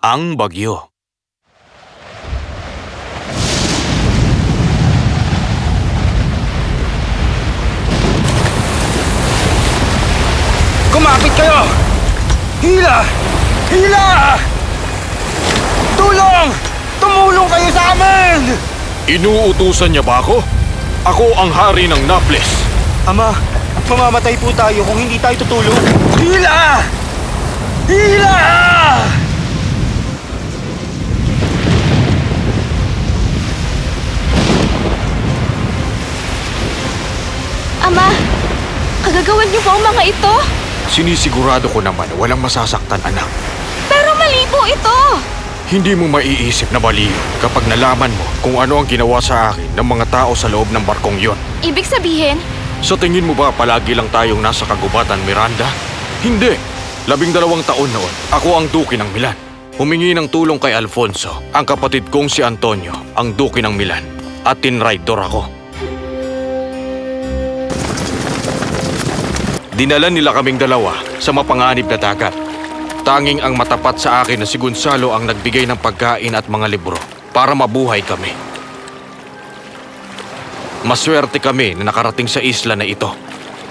Ang bagyo. Kumapit kayo! Hila! Hila! Tulong! Tumulong kayo sa amin! Inuutusan niya ba ako? Ako ang hari ng Naples. Ama, mamamatay po tayo kung hindi tayo tutulong. Hila! Hila! Ama, kagagawan niyo po ang mga ito? Sinisigurado ko naman na walang masasaktan, anak. Pero mali po ito! Hindi mo maiisip na mali yun kapag nalaman mo kung ano ang ginawa sa akin ng mga tao sa loob ng barkong yon. Ibig sabihin, Sa tingin mo ba palagi lang tayong nasa kagubatan, Miranda? Hindi. 12 taon noon, ako ang Duke ng Milan. Humingi ng tulong kay Alfonso, ang kapatid kong si Antonio, ang Duke ng Milan. At tinraidor ako. Dinala nila kaming dalawa sa mapanganib na dagat. Tanging ang matapat sa akin na si Gonzalo ang nagbigay ng pagkain at mga libro para mabuhay kami. Maswerte kami na nakarating sa isla na ito.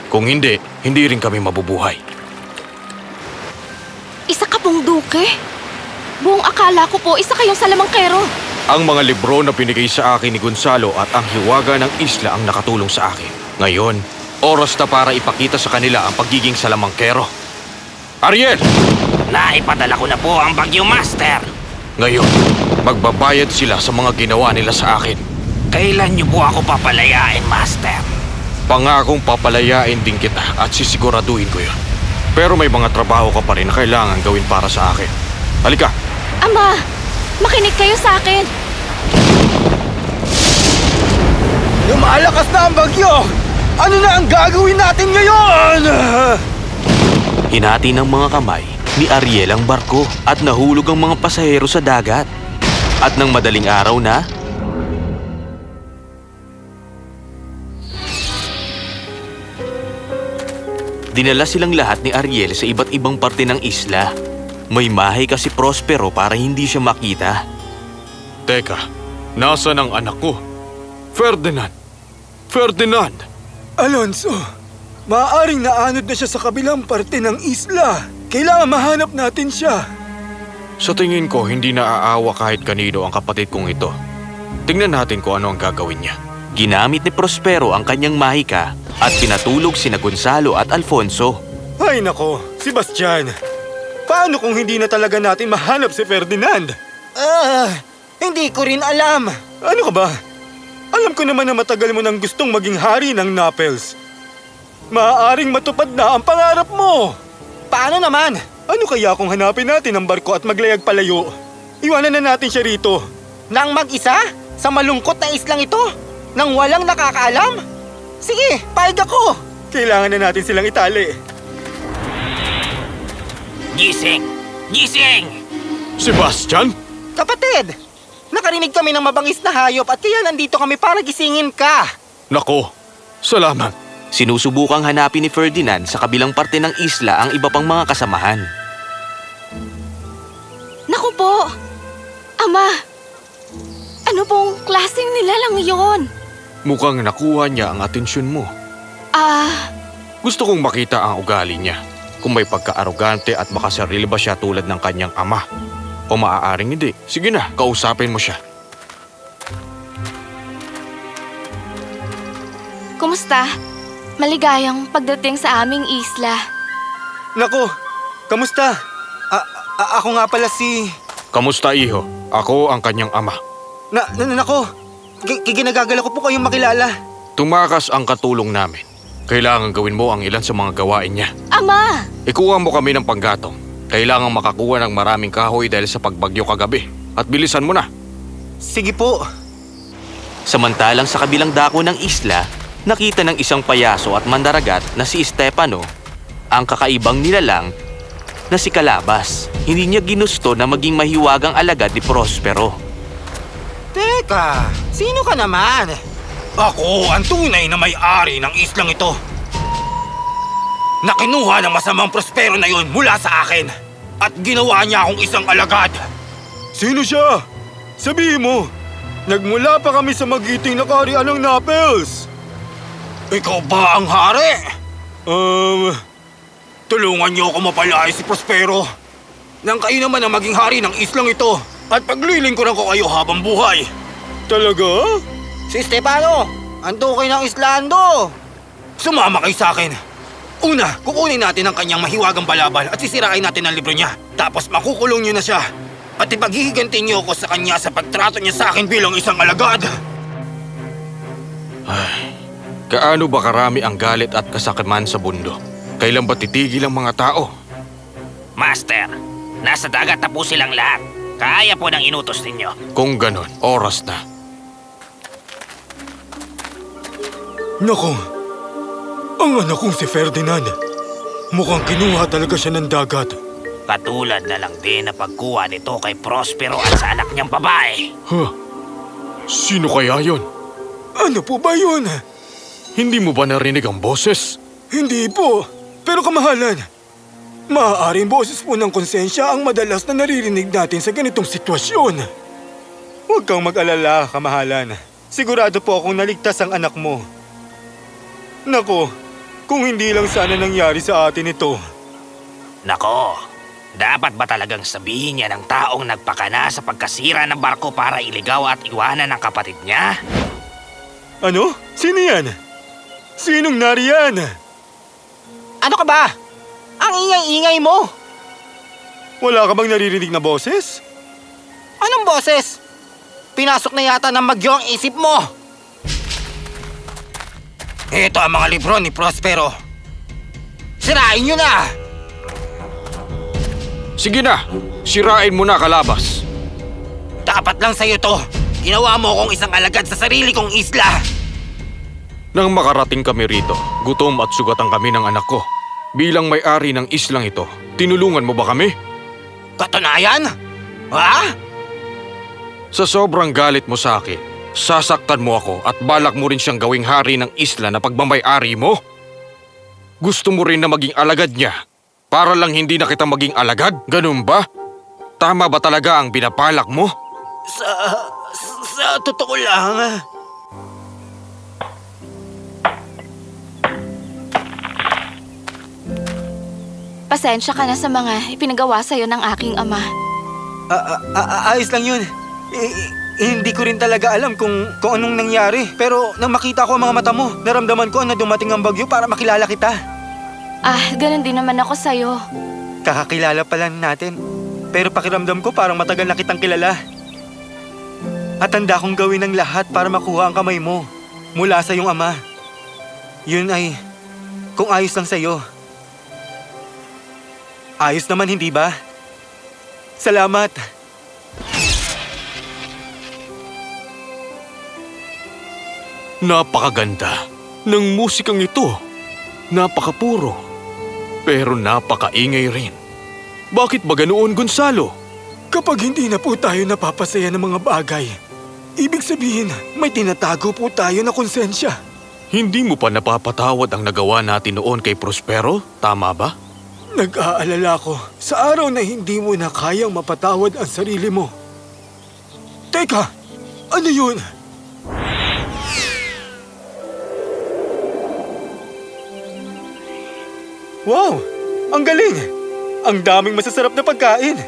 Kung hindi, hindi rin kami mabubuhay. isa ka pong duke? Buong akala ko po isa kayong salamangkero. Ang mga libro na binigay sa akin ni Gonzalo at ang hiwaga ng isla ang nakatulong sa akin. Ngayon, oras na para ipakita sa kanila ang pagiging salamangkero. Ariel! Naipadala ko na po ang Bagyo Master. Ngayon, magbabayad sila sa mga ginawa nila sa akin. Kailan niyo po ako papalayain, Master? Pangakong papalayain din kita at sisiguraduhin ko yun. Pero may mga trabaho ka pa rin na kailangan gawin para sa akin. Halika! Ama, makinig kayo sa akin. Lumalakas na ang bagyo! Ano na ang gagawin natin ngayon? Hinati ng mga kamay ni Ariel ang barko at nahulog ang mga pasahero sa dagat. At nang madaling araw na, dinala silang lahat ni Ariel sa iba't ibang parte ng isla. May mahay kasi Prospero para hindi siya makita. Teka, nasaan ang anak ko? Ferdinand! Ferdinand! Alonso, maaaring naanod na siya sa kabilang parte ng isla. Kailangan mahanap natin siya. Sa tingin ko, hindi naaawa kahit kanino ang kapatid kong ito. Tingnan natin kung ano ang gagawin niya. Ginamit ni Prospero ang kanyang mahika at pinatulog sina Gonzalo at Alfonso. Ay nako, Sebastian. Paano kung hindi na talaga natin mahanap si Ferdinand? Hindi ko rin alam. Ano ka ba? Alam ko naman na matagal mo nang gustong maging hari ng Naples. Maaaring matupad na ang pangarap mo. Paano naman? Ano kaya kung hanapin natin ang barko at maglayag palayo? Iwanan na natin siya rito. Nang mag-isa? Sa malungkot na islang ito? Nang walang nakakaalam? Sige, payag ako. Kailangan na natin silang itali. Gising! Gising! Sebastian? Kapatid, nakarinig kami ng mabangis na hayop at kaya nandito kami para gisingin ka. Nako, salamat. Sinusubukang hanapin ni Ferdinand sa kabilang parte ng isla ang iba pang mga kasamahan. Naku po! Ama, ano pong klaseng nilalang yon? Mukhang nakuha niya ang atensyon mo. Gusto kong makita ang ugali niya. Kung may pagka-arogante at makasarili ba siya tulad ng kanyang ama. O maaaring hindi. Sige na, kausapin mo siya. Kumusta? Maligayang pagdating sa aming isla. Nako, kamusta? Ako nga pala si... Kamusta, iho? Ako ang kanyang ama. Nako, ginagagala ko po kayong makilala. Tumakas ang katulong namin. Kailangan gawin mo ang ilan sa mga gawain niya. Ama! Ikuha mo kami ng panggatong. Kailangan makakuha ng maraming kahoy dahil sa pagbagyo kagabi. At bilisan mo na. Sige po. Samantalang sa kabilang dako ng isla, nakita ng isang payaso at mandaragat na si Stefano, ang kakaibang nilalang na si Calabas. Hindi niya ginusto na maging mahiwagang alagad ni Prospero. Teka, sino ka naman? Ako ang tunay na may-ari ng islang ito. Nakinuha ng masamang Prospero na yon mula sa akin at ginawa niya akong isang alagad. Sino siya? Sabihin mo, nagmula pa kami sa magiting na kaharian ng Naples. Ikaw ba ang hari? Tulungan niyo ako mapalaya si Prospero. Nang kayo naman ang maging hari ng islang ito at paglilingkuran ko kayo habang buhay. Talaga? Si Stefano, ang tukay ng Islando. Sumama kayo sa akin. Una, kukunin natin ang kanyang mahiwagang balabal at sisirain natin ang libro niya. Tapos makukulong niyo na siya. At ipaghihiganti niyo ako sa kanya sa pagtrato niya sa akin bilang isang alagad. Gaano ba karami ang galit at kasakiman sa bundok? Kailan ba titigil ang mga tao? Master, nasa dagat na po silang lahat. Kaya po ng inutos ninyo. Kung ganon, oras na. Nako, ang anak kong si Ferdinand. Mukhang kinuha talaga siya ng dagat. Katulad na lang din na pagkuha nito kay Prospero at sa anak niyang babae. Huh? Sino kaya yon? Ano po ba yun? Hindi mo ba narinig ang boses? Hindi po. Pero kamahalan, maaaring boses po ng konsensya ang madalas na naririnig natin sa ganitong sitwasyon. Huwag kang mag-alala, kamahalan. Sigurado po akong naligtas ang anak mo. Nako, kung hindi lang sana nangyari sa atin ito. Nako, dapat ba talagang sabihin niya ng taong nagpakana sa pagkasira ng barko para iligaw at iwanan ang kapatid niya? Ano? Sino yan? Sinong nariyan? Ano ka ba? Ang ingay-ingay mo. Wala ka bang naririnig na boses? Anong boses? Pinasok na yata ng bagyo ang isip mo. Ito ang mga libro ni Prospero. Sirain nyo na. Sige na, sirain mo na, Kalabas. Dapat lang sa'yo to. Ginawa mo akong isang alagad sa sarili kong isla. Nang makarating kami rito, gutom at sugatan kami ng anak ko. Bilang may-ari ng islang ito, tinulungan mo ba kami? Katunayan? Ha? Sa sobrang galit mo sa akin, sasaktan mo ako at balak mo rin siyang gawing hari ng isla na pagmamay-ari mo? Gusto mo rin na maging alagad niya para lang hindi na kita maging alagad? Ganun ba? Tama ba talaga ang binapalak mo? Sa totoo lang. Pasensya ka na sa mga ipinagawa sa'yo ng aking ama. Ayos lang yun. Hindi ko rin talaga alam kung anong nangyari. Pero nang makita ko ang mga mata mo, naramdaman ko na dumating ang bagyo para makilala kita. Ganun din naman ako sa'yo. Kakakilala pa lang natin. Pero pakiramdam ko parang matagal na kitang kilala. At handa kong gawin ang lahat para makuha ang kamay mo mula sa iyong ama. Yun ay kung ayos lang sa'yo. Ayos naman, hindi ba? Salamat. Napakaganda ng musikang ito. Napakapuro. Pero napakaingay rin. Bakit ba ganoon, Gonzalo? Kapag hindi na po tayo napapasaya ng mga bagay, ibig sabihin may tinatago po tayo na konsensya. Hindi mo pa napapatawad ang nagawa natin noon kay Prospero? Tama ba? Nag-aalala ko sa araw na hindi mo na kayang mapatawad ang sarili mo. Teka, ano yun? Wow! Ang galing! Ang daming masasarap na pagkain!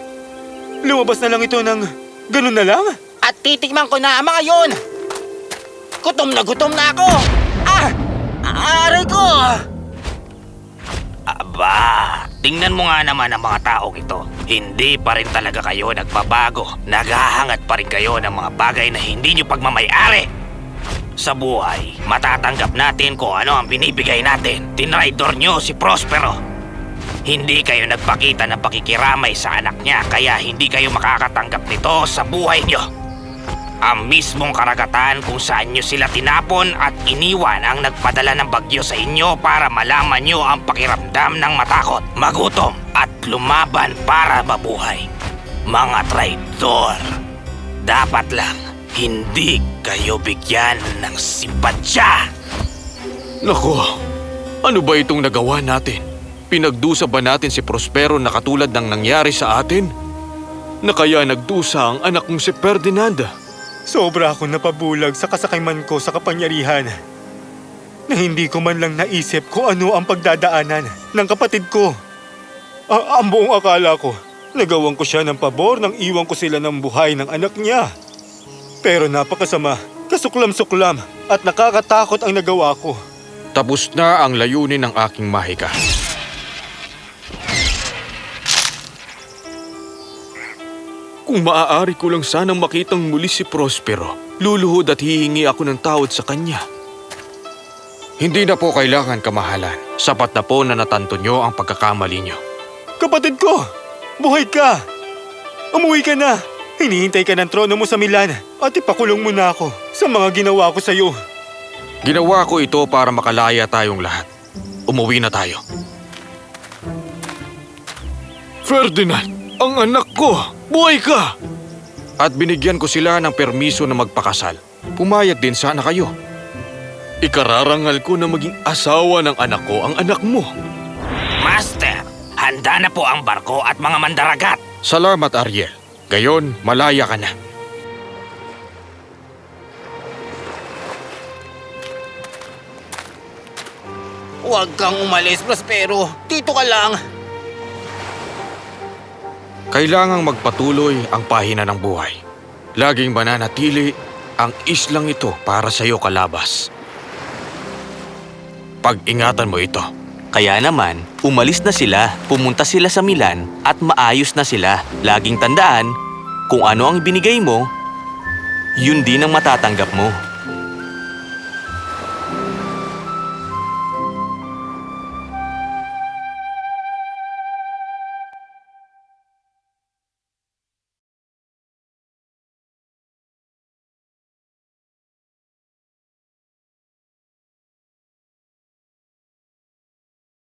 Lumabas na lang ito ng ganun na lang? At titikman ko na ang mga yun. Gutom na ako. Aray ko! Aba, tingnan mo nga naman ang mga taong ito. Hindi pa rin talaga kayo nagbabago. Naghahangad pa rin kayo ng mga bagay na hindi nyo pagmamayari. Sa buhay, matatanggap natin kung ano ang binibigay natin. Tinraidor nyo si Prospero. Hindi kayo nagpakita ng pakikiramay sa anak niya, kaya hindi kayo makakatanggap nito sa buhay nyo. Ang mismong karagatan kung saan nyo sila tinapon at iniwan ang nagpadala ng bagyo sa inyo para malaman nyo ang pakiramdam ng matakot, magutom at lumaban para mabuhay. Mga traidor, dapat lang hindi kayo bigyan ng simpatsya. Nako, ano ba itong nagawa natin? Pinagdusa ba natin si Prospero na katulad ng nangyari sa atin? na kaya nagdusa ang anak kong si Ferdinand. Sobra akong napabulag sa kasakayman ko sa kapangyarihan na hindi ko man lang naisip kung ano ang pagdadaanan ng kapatid ko. Ang buong akala ko, nagawan ko siya ng pabor nang iwan ko sila ng buhay ng anak niya. Pero napakasama, kasuklam-suklam at nakakatakot ang nagawa ko. Tapos na ang layunin ng aking mahika. Kung maaari ko lang sanang makitang muli si Prospero, luluhod at hihingi ako ng tawad sa kanya. Hindi na po kailangan kamahalan. Sapat na po na natanto nyo ang pagkakamali nyo. Kapatid ko, buhay ka! Umuwi ka na! Hinihintay ka ng trono mo sa Milan at ipakulong mo na ako sa mga ginawa ko sa'yo. Ginawa ko ito para makalaya tayong lahat. Umuwi na tayo. Ferdinand, ang anak ko! Buhay ka! At binigyan ko sila ng permiso na magpakasal. Pumayag din sana kayo. Ikararangal ko na maging asawa ng anak ko ang anak mo. Master, handa na po ang barko at mga mandaragat. Salamat, Ariel. Gayon, malaya ka na. Huwag kang umalis, Prospero. Dito ka lang. Kailangang magpatuloy ang pahina ng buhay. Laging mananatili ang islang ito para sa iyo, Kalabas. Pag-ingatan mo ito. Kaya naman, umalis na sila, pumunta sila sa Milan at maayos na sila. Laging tandaan, kung ano ang binigay mo, yun din ang matatanggap mo.